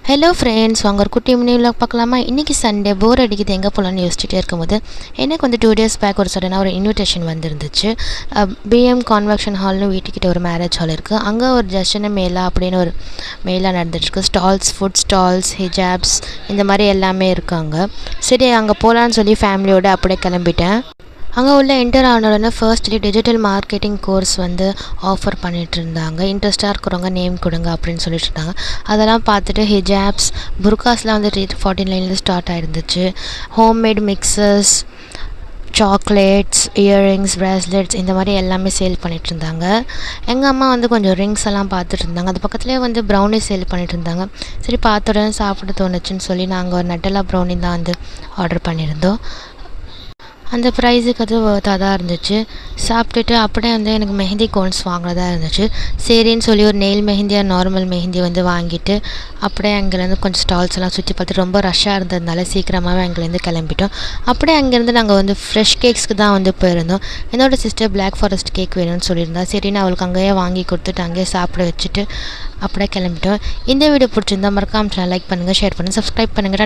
Hello friends, வாங்க ஒரு குட்டி மினி விலாக் பார்க்கலாமா? இன்றைக்கி சண்டே போர் அடிக்குது, எங்கே போகலான்னு யோசிச்சுட்டே இருக்கும்போது எனக்கு வந்து 2 days பேக் ஒரு சடனாக ஒரு இன்விடேஷன் வந்துருந்துச்சு. பிஎம் கான்வெக்ஷன் ஹால்னு வீட்டுக்கிட்ட ஒரு மேரேஜ் ஹால் இருக்குது. அங்கே ஒரு ஜஷன மேலா அப்படின்னு ஒரு மேலா நடந்துட்டுருக்கு. ஸ்டால்ஸ், ஃபுட் ஸ்டால்ஸ், ஹிஜாப்ஸ் இந்த மாதிரி எல்லாமே இருக்காங்க. சரி, அங்கே போகலான்னு சொல்லி ஃபேமிலியோடு அப்படியே கிளம்பிட்டேன். அங்கே உள்ள என்டர் ஆனோடனே ஃபர்ஸ்ட்லி டிஜிட்டல் மார்க்கெட்டிங் கோர்ஸ் வந்து ஆஃபர் பண்ணிகிட்டு இருந்தாங்க. இன்ட்ரெஸ்ட்டாக இருக்கிறவங்க நேம் கொடுங்க அப்படின்னு சொல்லிட்டு இருந்தாங்க. அதெல்லாம் பார்த்துட்டு ஹிஜாப்ஸ், புர்காஸ்லாம் வந்து 349 ஸ்டார்ட் ஆகிருந்துச்சு. Homemade mixtures, chocolates, earrings, bracelets இந்த மாதிரி எல்லாமே சேல் பண்ணிகிட்டு இருந்தாங்க. எங்கள் அம்மா வந்து கொஞ்சம் ரிங்ஸ் எல்லாம் பார்த்துட்டு இருந்தாங்க. அது பக்கத்துலேயே வந்து ப்ரௌனி சேல் பண்ணிகிட்டு இருந்தாங்க. சரி, பார்த்த உடனே சாப்பிட தோணுச்சுன்னு சொல்லி நாங்கள் ஒரு நட்டலா ப்ரௌனி தான் வந்து ஆர்டர் பண்ணியிருந்தோம். அந்த ப்ரைஸுக்கு அது ஒர்த்தாக தான் இருந்துச்சு. சாப்பிட்டுட்டு அப்படியே வந்து எனக்கு மெஹந்தி கோன்ஸ் வாங்கினதா இருந்துச்சு. சரின்னு சொல்லி ஒரு நெயில் மெஹந்தி, நார்மல் மெஹந்தி வந்து வாங்கிட்டு அப்படியே அங்கேருந்து கொஞ்சம் ஸ்டால்ஸ் எல்லாம் சுற்றி பார்த்துட்டு ரொம்ப ரஷ்ஷாக இருந்ததுனால சீக்கிரமாகவே அங்கேருந்து கிளம்பிட்டோம். அப்படியே அங்கேருந்து நாங்கள் வந்து ஃப்ரெஷ் கேக்ஸ்க்கு தான் வந்து போயிருந்தோம். என்னோடய சிஸ்டர் பிளாக் ஃபாரஸ்ட் கேக் வேணும்னு சொல்லியிருந்தா. சரின்னு அவளுக்கு அங்கேயே வாங்கி கொடுத்துட்டு அங்கேயே சாப்பிட வச்சுட்டு அப்படியே கிளம்பிட்டோம். இந்த வீடியோ பிடிச்சிருந்தா மறக்காம லைக் பண்ணுங்கள், ஷேர் பண்ணுங்கள், சப்ஸ்கிரைப் பண்ணுங்கள்.